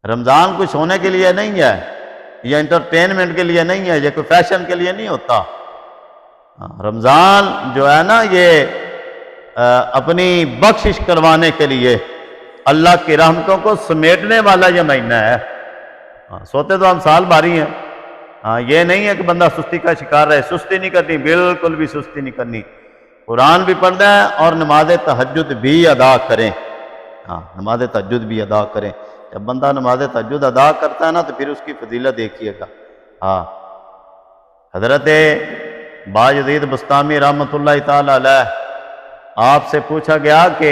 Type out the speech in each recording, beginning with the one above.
رمضان کچھ ہونے کے لیے نہیں ہے، یہ انٹرٹینمنٹ کے لیے نہیں ہے، یہ کوئی فیشن کے لیے نہیں ہوتا۔ رمضان جو ہے نا یہ اپنی بخشش کروانے کے لیے، اللہ کی رحمتوں کو سمیٹنے والا یہ مہینہ ہے۔ سوتے تو ہم سال بھاری ہیں، یہ نہیں ہے کہ بندہ سستی کا شکار رہے، سستی نہیں کرنی، بالکل بھی سستی نہیں کرنی، قرآن بھی پڑھنا ہے اور نماز تہجد بھی ادا کریں۔ نماز تہجد بھی ادا کریں۔ جب بندہ نماز تہجد ادا کرتا ہے نا تو پھر اس کی فضیلت دیکھیے گا۔ حضرت بایزید بسطامی رحمۃ اللہ تعالی علیہ، آپ سے پوچھا گیا کہ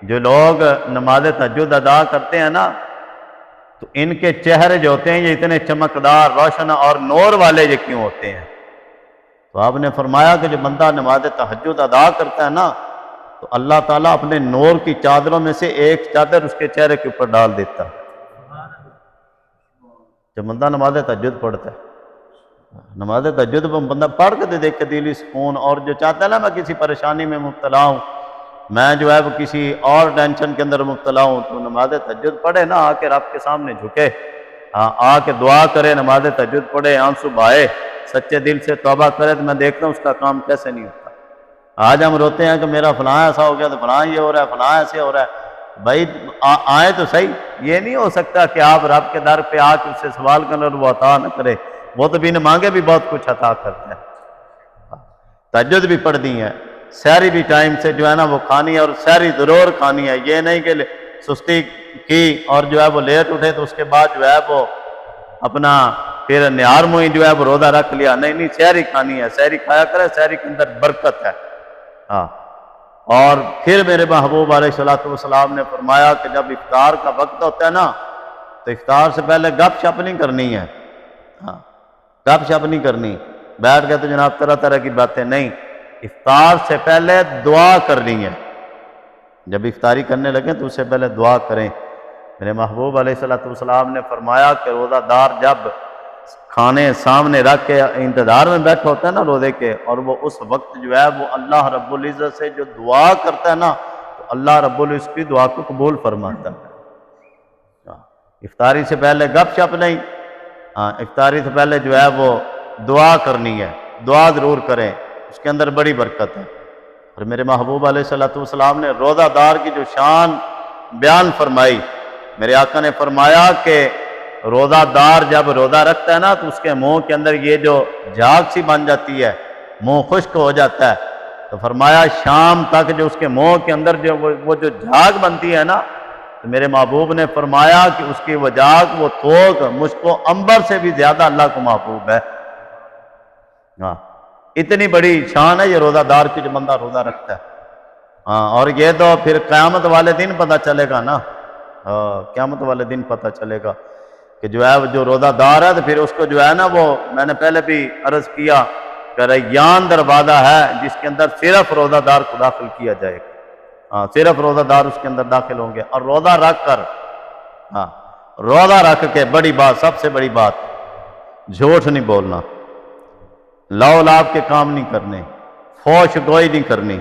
جو لوگ نماز تہجد ادا کرتے ہیں نا تو ان کے چہرے جو ہوتے ہیں یہ اتنے چمکدار، روشن اور نور والے یہ کیوں ہوتے ہیں؟ تو آپ نے فرمایا کہ جو بندہ نماز تہجد ادا کرتا ہے نا تو اللہ تعالیٰ اپنے نور کی چادروں میں سے ایک چادر اس کے چہرے کے اوپر ڈال دیتا ہے جب بندہ نماز تہجد پڑھتا ہے۔ نماز تہجد بندہ پڑھ کے دیکھ کے دلی سکون، اور جو چاہتا ہے نا میں کسی پریشانی میں مبتلا ہوں، میں جو ہے وہ کسی اور ٹینشن کے اندر مبتلا ہوں، تو نماز تہجد پڑھے نا، آ کے رب کے سامنے جھکے، آ کے دعا کرے، نماز تہجد پڑھے، آنسو بہائے، سچے دل سے توبہ کرے، تو میں دیکھتا ہوں اس کا کام کیسے نہیں ہوتا۔ آج ہم روتے ہیں کہ میرا فلاں ایسا ہو گیا، تو فلاں یہ ہو رہا ہے، فلاں ایسے ہو رہا ہے۔ بھائی آئے تو صحیح، یہ نہیں ہو سکتا کہ آپ رب کے در پہ آ کے اس سے سوال کریں اور وہ عطا نہ کرے، وہ تو بنا مانگے بھی بہت کچھ عطا کرتا ہے۔ تہجد بھی پڑھنی ہے، سحری بھی ٹائم سے جو ہے نا وہ کھانی ہے، اور سحری ضرور کھانی ہے، یہ نہیں کہ سستی کی اور جو ہے وہ لیٹ اٹھے تو اس کے بعد جو ہے وہ اپنا پھر نہار منہ جو ہے وہ روزہ رکھ لیا، نہیں، سحری کھانی ہے، سحری کھایا کرے، سحری کے اندر برکت ہے۔ اور پھر میرے محبوب علیہ السلام نے فرمایا کہ جب افطار کا وقت ہوتا ہے نا تو افطار سے پہلے گپ شپ نہیں کرنی ہے، گپ شپ نہیں کرنی، بیٹھ کے تو جناب طرح طرح کی باتیں نہیں، افطار سے پہلے دعا کرنی ہے۔ جب افطاری کرنے لگیں تو اس سے پہلے دعا کریں۔ میرے محبوب علیہ السلام نے فرمایا کہ روزہ دار جب کھانے سامنے رکھ کے انتظار میں بیٹھا ہوتا ہے نا روزے کے، اور وہ اس وقت جو ہے وہ اللہ رب العزت سے جو دعا کرتا ہے نا تو اللہ رب العزت کی دعا کو قبول فرماتا ہے۔ افطاری سے پہلے گپ شپ نہیں، افطاری سے پہلے جو ہے وہ دعا کرنی ہے، دعا ضرور کریں، اس کے اندر بڑی برکت ہے۔ اور میرے محبوب علیہ السلام نے روزہ دار کی جو شان بیان فرمائی، میرے آقا نے فرمایا کہ روزہ دار جب روزہ رکھتا ہے نا تو اس کے منہ کے اندر یہ جو جھاگ سی بن جاتی ہے، منہ خشک ہو جاتا ہے، تو فرمایا شام تک جو اس کے منہ کے اندر جو وہ جو جھاگ بنتی ہے نا، تو میرے محبوب نے فرمایا کہ اس کی وہ جھاگ، وہ تھوک مجھ کو عنبر سے بھی زیادہ اللہ کو محبوب ہے۔ اتنی بڑی شان ہے یہ روزہ دار کی جو بندہ روزہ رکھتا ہے۔ اور یہ تو پھر قیامت والے دن پتہ چلے گا نا، قیامت والے دن پتہ چلے گا کہ جو ہے جو روزہ دار ہے تو پھر اس کو جو ہے نا وہ میں نے پہلے بھی عرض کیا کہ ریان دروازہ ہے جس کے اندر صرف روزہ دار کو داخل کیا جائے گا، صرف روزہ دار اس کے اندر داخل ہوں گے۔ اور روزہ رکھ کر، روزہ رکھ کے بڑی بات، سب سے بڑی بات، جھوٹ نہیں بولنا، لو لاب کے کام نہیں کرنے، فوش گوئی نہیں کرنی،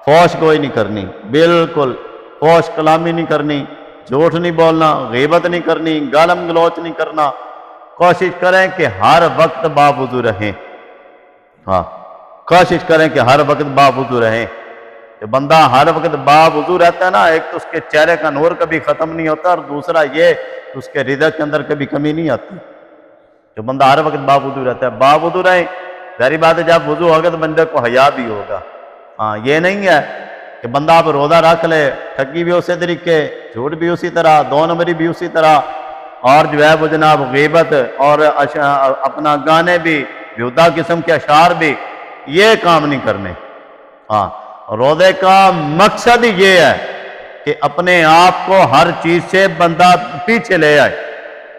فوش گوئی نہیں کرنی، بالکل فوش کلامی نہیں کرنی، جھوٹ نہیں بولنا، غیبت نہیں کرنی، گالم گلوچ نہیں کرنا۔ کوشش کریں کہ ہر وقت باوضو رہیں، کوشش کریں کہ ہر وقت باوضو رہیں۔ کہ بندہ ہر وقت باوضو رہتا ہے نا، ایک تو اس کے چہرے کا نور کبھی ختم نہیں ہوتا، اور دوسرا یہ کہ اس کے رزق کے اندر کبھی کمی نہیں آتی۔ جو بندہ ہر وقت باوضو رہتا ہے، باوضو رہیں، ظاہری بات ہے جب وضو ہوگا تو بندے کو حیا بھی ہوگا۔ یہ نہیں ہے کہ بندہ اب روزہ رکھ لے، ٹھگی بھی اسی طریقے، جھوٹ بھی اسی طرح، دو نمبری بھی اسی طرح، اور جو ہے وہ جناب غیبت اور اپنا گانے بھی، بیہودہ قسم کے اشعار بھی، یہ کام نہیں کرنے۔ روزے کا مقصد ہی یہ ہے کہ اپنے آپ کو ہر چیز سے بندہ پیچھے لے آئے،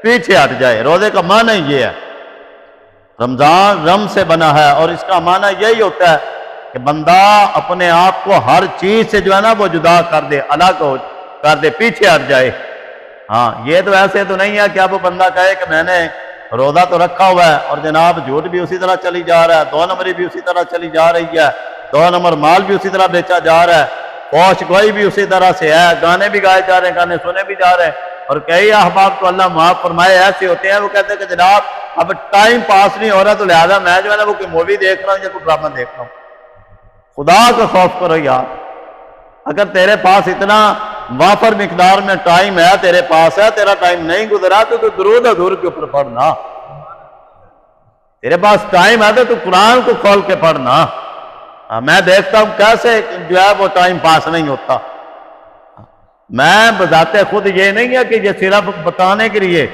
پیچھے ہٹ جائے۔ روزے کا معنی یہ ہے، رمضان رم سے بنا ہے اور اس کا معنی یہی ہوتا ہے کہ بندہ اپنے آپ کو ہر چیز سے جو ہے نا وہ جدا کر دے، الگ کر دے، پیچھے ہٹ جائے۔ یہ تو ایسے تو نہیں ہے کہ اب بندہ کہے کہ میں نے روزہ تو رکھا ہوا ہے اور جناب جھوٹ بھی اسی طرح چلی جا رہا ہے، دو نمبری بھی اسی طرح چلی جا رہی ہے، دو نمبر مال بھی اسی طرح بیچا جا رہا ہے، فوش گوئی بھی اسی طرح سے ہے، گانے بھی گائے جا رہے ہیں، گانے سنے بھی جا رہے ہیں، اور کئی احباب تو اللہ معاف فرمائے ایسے ہوتے ہیں وہ کہتے ہیں کہ جناب اب ٹائم پاس نہیں ہو رہا تو لہذا میں جو ہے نا وہ کوئی مووی دیکھ رہا ہوں یا کوئی ڈرامہ دیکھ رہا ہوں۔ خدا کا خوف کرو یار، اگر تیرے پاس اتنا وافر مقدار میں ٹائم ہے، تیرے پاس ہے، تیرا ٹائم نہیں گزرا تو درود حضور کے اوپر پڑھنا۔ تیرے پاس ٹائم ہے تو قرآن کو کھول کے پڑھنا۔ میں دیکھتا ہوں کیسے جو ہے وہ ٹائم پاس نہیں ہوتا۔ میں بذات خود یہ نہیں ہے کہ یہ صرف بتانے کے لیے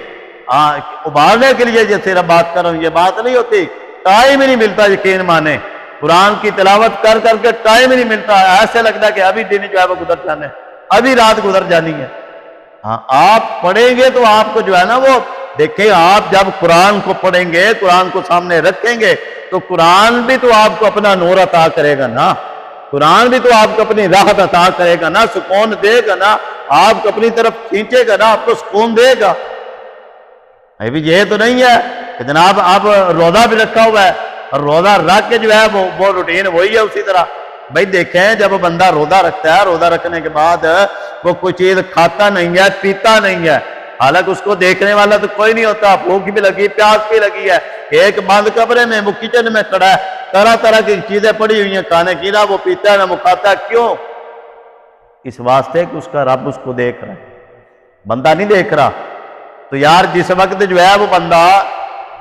ابھارنے کے لیے یہ صرف بات کر رہا ہوں، یہ بات نہیں ہوتی، ٹائم ہی نہیں ملتا، یقین مانے قرآن کی تلاوت کر کر کے ٹائم ہی نہیں ملتا، ایسے لگتا ہے کہ ابھی دن جو ہے وہ گزر جانے، ابھی رات گزر جانی ہے۔ ہاں آپ پڑھیں گے تو آپ کو جو ہے نا وہ دیکھیں، آپ جب قرآن کو پڑھیں گے، قرآن کو سامنے رکھیں گے تو قرآن بھی تو آپ کو اپنا نور عطا کرے گا نا، قرآن بھی تو آپ کو اپنی راحت عطا کرے گا نا، سکون دے گا نا، آپ کو اپنی طرف کھینچے گا نا، آپ کو سکون دے گا۔ ابھی یہ تو نہیں ہے کہ جناب اب روزہ بھی رکھا ہوا ہے اور روزہ رکھ کے جو ہے وہ روٹین وہی ہے اسی طرح۔ بھائی دیکھیں جب بندہ روزہ رکھتا ہے، روزہ رکھنے کے بعد وہ کوئی چیز کھاتا نہیں ہے، پیتا نہیں ہے، حالانکہ اس کو دیکھنے والا تو کوئی نہیں ہوتا، بھوک بھی لگی، پیاس بھی لگی ہے، ایک بند کمرے میں وہ کچن میں کھڑا ہے، طرح طرح کی چیزیں پڑی ہوئی ہیں کھانے کی، نہ وہ پیتا ہے نہ وہ کھاتا ہے، کیوں؟ اس واسطے کہ اس کا رب اس کو دیکھ رہا ہے، بندہ نہیں دیکھ رہا۔ تو یار جس وقت جو ہے وہ بندہ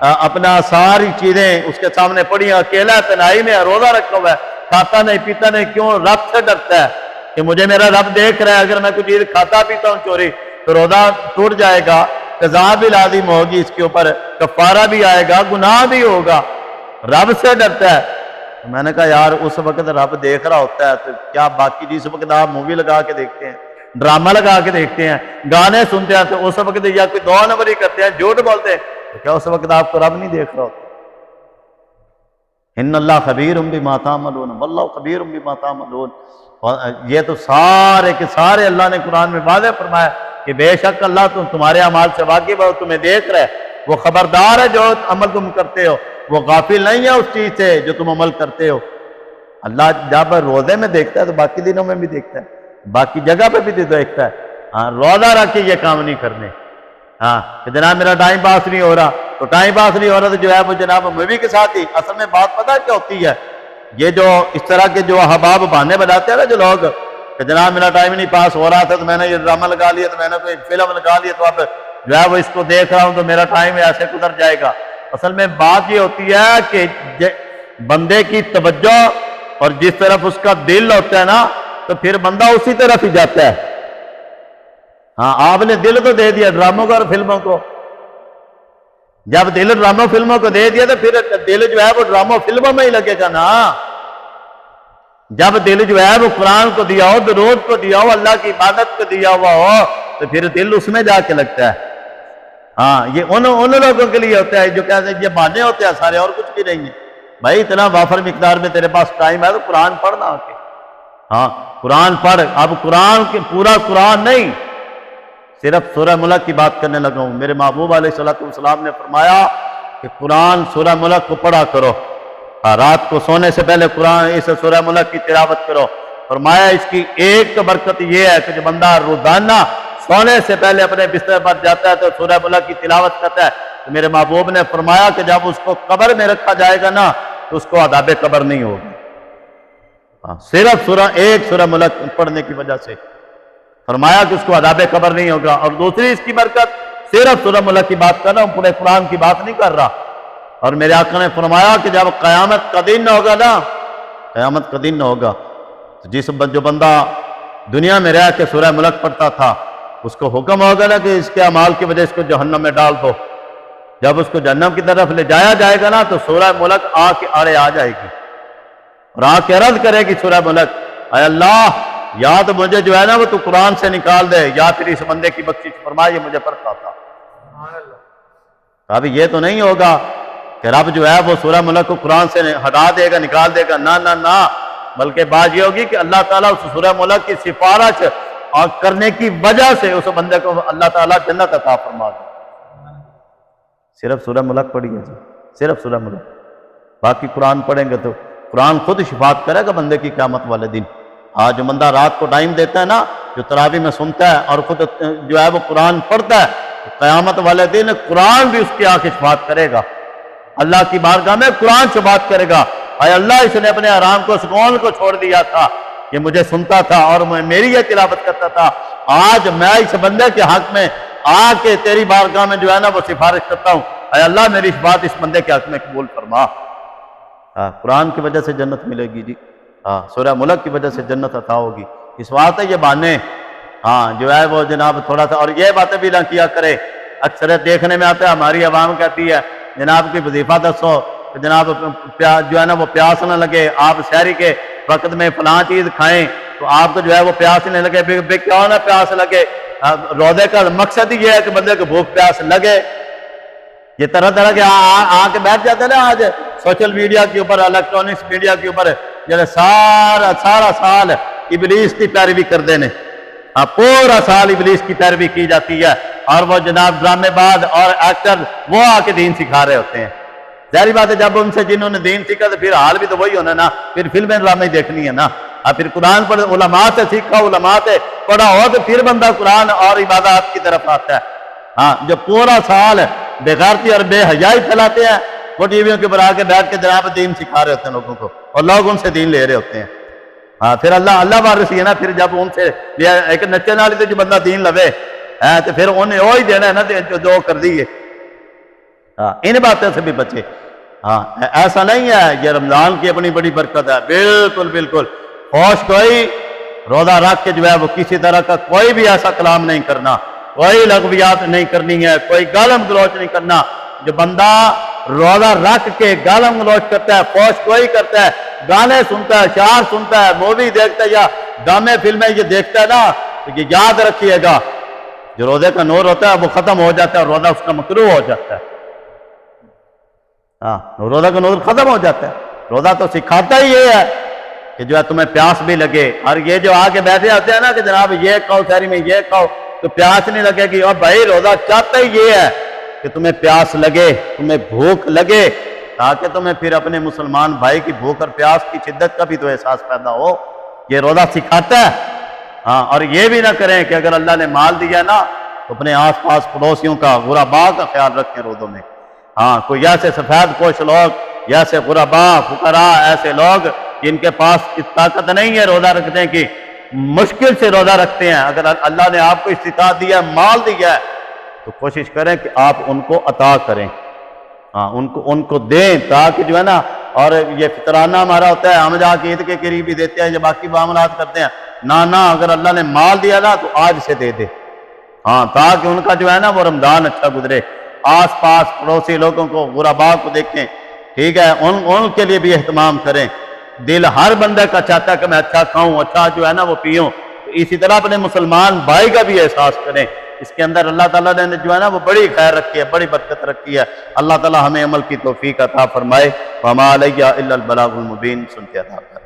اپنا ساری چیزیں اس کے سامنے پڑی ہیں، اکیلا تنہائی میں روزہ رکھا ہوا ہے، کھاتا نہیں پیتا نہیں، کیوں؟ رب سے ڈرتا ہے کہ مجھے میرا رب دیکھ رہا ہے، اگر میں کوئی چیز کھاتا پیتا ہوں چوری تو روزہ ٹوٹ جائے گا، قضا بھی لازم ہوگی اس کے اوپر، کفارہ بھی آئے گا، گناہ بھی ہوگا، رب سے ڈرتا ہے۔ میں نے کہا یار اس وقت رب دیکھ رہا ہوتا ہے تو کیا باقی جس وقت آپ مووی لگا کے دیکھتے ہیں، ڈرامہ لگا کے دیکھتے ہیں، گانے سنتے ہیں تو اس وقت یا کوئی دو نمبری کرتے ہیں، جھوٹ بولتے ہیں، تو کیا اس وقت آپ کو رب نہیں دیکھ رہا ہوتا؟ ان اللہ خبیر بما تعملون واللہ خبیر بما تعملون۔ یہ تو سارے کے سارے اللہ نے قرآن میں واضح فرمایا کہ بے شک اللہ تمہارے اعمال سے واقف ہے، تمہیں دیکھ رہا ہے، وہ خبردار ہے جو عمل تم کرتے ہو، وہ غافل نہیں ہے اس چیز سے جو تم عمل کرتے ہو۔ اللہ جب روزے میں دیکھتا ہے تو باقی دنوں میں بھی دیکھتا ہے، باقی جگہ پہ بھی دیکھتا ہے۔ ہاں روزہ رکھ کے یہ کام نہیں کرنے، ہاں کہ جناب میرا ٹائم پاس نہیں ہو رہا، تو ٹائم پاس نہیں ہو رہا تو جو ہے وہ جناب مووی کے ساتھ ہی۔ اصل میں بات پتہ کیا ہوتی ہے، یہ جو اس طرح کے جو احباب بہانے بناتے ہیں نا جو لوگ کہ جناب میرا ٹائم نہیں پاس ہو رہا تھا تو میں نے یہ ڈرامہ لگا لیا، تو میں نے کوئی فلم لگا لیا، تو اب جو ہے وہ اس کو دیکھ رہا ہوں تو میرا ٹائم ایسے گزر جائے گا۔ اصل میں بات یہ ہوتی ہے کہ بندے کی توجہ اور جس طرف اس کا دل ہوتا ہے نا تو پھر بندہ اسی طرف ہی جاتا ہے۔ ہاں آپ نے دل تو دے دیا ڈراموں کو اور فلموں کو، جب دل ڈراموں فلموں کو دے دیا تو پھر دل جو ہے وہ ڈراموں فلموں میں ہی لگے گا نا۔ جب دل جو ہے وہ قرآن کو دیا ہو، درود کو دیا ہو، اللہ کی عبادت کو دیا ہوا ہو تو پھر دل اس میں جا کے لگتا ہے۔ ہاں یہ ان لوگوں کے لیے ہوتا ہے جو کہتے ہیں یہ بہانے ہوتے ہیں سارے، اور کچھ بھی نہیں ہے۔ بھائی اتنا وافر مقدار میں تیرے پاس ٹائم ہے تو قرآن پڑھنا آ کے، ہاں قرآن پڑھ۔ اب قرآن کے پورا قرآن نہیں، صرف سورہ ملک کی بات کرنے لگا ہوں۔ میرے محبوب علیہ السلام نے فرمایا کہ قرآن سورہ ملک کو پڑھا کرو، رات کو سونے سے پہلے قرآن اس سورہ ملک کی تلاوت کرو۔ فرمایا اس کی ایک برکت یہ ہے کہ جو بندہ روزانہ سونے سے پہلے اپنے بستر پر جاتا ہے تو سورہ ملک کی تلاوت کرتا ہے، تو میرے محبوب نے فرمایا کہ جب اس کو قبر میں رکھا جائے گا نا تو اس کو عذاب قبر نہیں ہوگا، صرف ایک سورہ ملک پڑھنے کی وجہ سے فرمایا کہ اس کو عذاب قبر نہیں ہوگا۔ اور دوسری اس کی برکت، صرف سورہ ملک کی بات کر رہا ہوں، پورے قرآن کی بات نہیں کر رہا۔ اور میرے آقا نے فرمایا کہ جب قیامت کا دن ہوگا نا، قیامت کا دن ہوگا تو جو بندہ دنیا میں رہ کے سورہ ملک پڑھتا تھا اس کو حکم ہوگا نا کہ اس کے اعمال کی وجہ اس کو جہنم میں ڈال دو۔ جب اس کو جہنم کی طرف لے جایا جائے گا نا تو سورہ ملک آ کے آڑے آ جائے گی اور آ کے عرض کرے گی سورہ ملک، اے اللہ یا تو مجھے جو ہے نا وہ تو قرآن سے نکال دے، یا پھر اس بندے کی بخشش فرما، یہ مجھے پڑھتا تھا۔ ابھی یہ تو نہیں ہوگا کہ رب جو ہے وہ سورہ ملک کو قرآن سے ہٹا دے گا، نکال دے گا، نہ نہ نہ، بلکہ بات یہ ہوگی کہ اللہ تعالیٰ اس سورہ ملک کی سفارش اور کرنے کی وجہ سے اس بندے کو اللہ تعالیٰ جنت عطا فرما دے۔ صرف سورہ ملک پڑھیے جی، صرف سورہ ملک، باقی قرآن پڑھیں گے تو قرآن خود شفاعت کرے گا بندے کی قیامت والے دن۔ ہاں جو بندہ رات کو ٹائم دیتا ہے نا، جو تراویح میں سنتا ہے اور خود جو ہے وہ قرآن پڑھتا ہے، تو قیامت والے دن قرآن بھی اس کی آنکھ شفاعت کرے گا، اللہ کی بارگاہ میں قرآن شفاعت کرے گا، اے اللہ اس نے اپنے آرام کو سکون کو چھوڑ دیا تھا، یہ مجھے سنتا تھا اور میری یہ تلاوت کرتا تھا، آج میں اس بندے کے حق میں آ کے تیری بارگاہ میں جو ہے نا وہ سفارش کرتا ہوں، اے اللہ میری اس بات اس بندے کے حق میں قبول فرما۔ قرآن کی وجہ سے جنت ملے گی جی، سورہ ملک کی وجہ سے جنت عطا ہوگی، اس واسطے یہ بہانے جو ہے وہ جناب تھوڑا سا، اور یہ باتیں بھی نہ کیا کرے، اکثر دیکھنے میں آتا ہے ہماری عوام کہتی ہے جناب کی وظیفہ دسو، جناب جو ہے نا وہ پیاس نہ لگے، آپ سحری کے وقت میں فلاں چیز کھائیں تو آپ کو جو ہے وہ پیاس نہیں لگے، بے کیوں نہ پیاس لگے، روزے کا مقصد ہی یہ ہے کہ بندے کو بھوک پیاس لگے۔ یہ طرح طرح کے آ کے بیٹھ جاتے ہیں نا آج سوشل میڈیا کے اوپر، الیکٹرانکس میڈیا کے اوپر، جب سارا سال ابلیس کی پیروی کر دینے، پورا سال ابلیس کی پیروی کی جاتی ہے، اور وہ جناب ڈرامے باز اور ایکٹر وہ آ کے دین سکھا رہے ہوتے ہیں۔ ظاہری بات ہے جب ان سے جنہوں نے دین سیکھا تو پھر حال بھی تو وہی ہونا نا، پھر فلمیں ڈرامے دیکھنی ہے نا، پھر قرآن پڑھ علماء سے سیکھا، علماء سے پڑھا ہو تو پھر بندہ قرآن اور عبادات کی طرف آتا ہے۔ جو پورا سال بےغیرتی اور بے حیائی پھیلاتے ہیں، وہ ٹی ویوں کے اوپر آ کے بیٹھ کے جناب دین سکھا رہے ہوتے ہیں لوگوں کو، اور لوگ ان سے دین لے رہے ہوتے ہیں۔ پھر اللہ وارث ہے نا، پھر جب ان سے ایک نچے نالی تو جو بندہ دین لوے تو پھر انہیں وہی دینا ہے نا جو کر دیئے۔ ان باتوں سے بھی بچے۔ ایسا نہیں ہے، یہ رمضان کی اپنی بڑی برکت ہے، بالکل بالکل۔ ہوش کوئی روزہ رکھ کے جو ہے وہ کسی طرح کا کوئی بھی ایسا کلام نہیں کرنا، کوئی لغویات نہیں کرنی ہے، کوئی گالم گلوچ نہیں کرنا۔ جو بندہ روزہ رکھ کے گالم گلوچ کرتا ہے، فوش کوئی کرتا ہے، گانے سنتا ہے، شعر سنتا ہے، مووی دیکھتا ہے یا ڈرامے فلمیں یہ دیکھتا ہے نا، تو یہ یاد رکھیے گا جو روزے کا نور ہوتا ہے وہ ختم ہو جاتا ہے اور روزہ اس کا مکروہ ہو جاتا ہے۔ روزہ کا نور ختم ہو جاتا ہے۔ روزہ تو سکھاتا ہی یہ ہے کہ جو ہے تمہیں پیاس بھی لگے، اور یہ جو آگے بیٹھے ہوتے ہیں نا کہ جناب یہ کھاؤ سحری میں یہ کھاؤ تو پیاس نہیں لگے گی، اور بھائی روزہ چاہتا ہی یہ ہے کہ تمہیں پیاس لگے، تمہیں بھوک لگے، تاکہ تمہیں پھر اپنے مسلمان بھائی کی بھوک اور پیاس کی شدت کا بھی تو احساس پیدا ہو۔ یہ روزہ سکھاتا ہے۔ اور یہ بھی نہ کریں کہ اگر اللہ نے مال دیا نا تو اپنے آس پاس پڑوسیوں کا، غرباء کا خیال رکھیں روزوں میں۔ کوئی ایسے سفید پوش لوگ، ایسے غرباء فقراء، ایسے لوگ جن کے پاس طاقت نہیں ہے روزہ رکھنے کی، مشکل سے روزہ رکھتے ہیں، اگر اللہ نے آپ کو استطاعت دیا ہے، مال دیا ہے، تو کوشش کریں کہ آپ ان کو عطا کریں، ان کو دیں، تاکہ جو ہے نا، اور یہ فطرانہ ہمارا ہوتا ہے ہم جا کے عید کے قریب ہی دیتے ہیں یا باقی معاملات کرتے ہیں، نہ اگر اللہ نے مال دیا نا تو آج سے دے دے، تاکہ ان کا جو ہے نا وہ رمضان اچھا گزرے۔ آس پاس پڑوسی لوگوں کو، غرباء کو دیکھیں، ٹھیک ہے، ان کے لیے بھی اہتمام کریں۔ دل ہر بندہ کا چاہتا ہے کہ میں اچھا کھاؤں، اچھا جو ہے نا وہ پیوں، تو اسی طرح اپنے مسلمان بھائی کا بھی احساس کریں۔ اس کے اندر اللہ تعالیٰ نے جو ہے نا وہ بڑی خیر رکھی ہے، بڑی برکت رکھی ہے۔ اللہ تعالیٰ ہمیں عمل کی توفیق عطا فرمائے۔ وما علیہ الا البلاغ المبین۔ سنتے عطا کر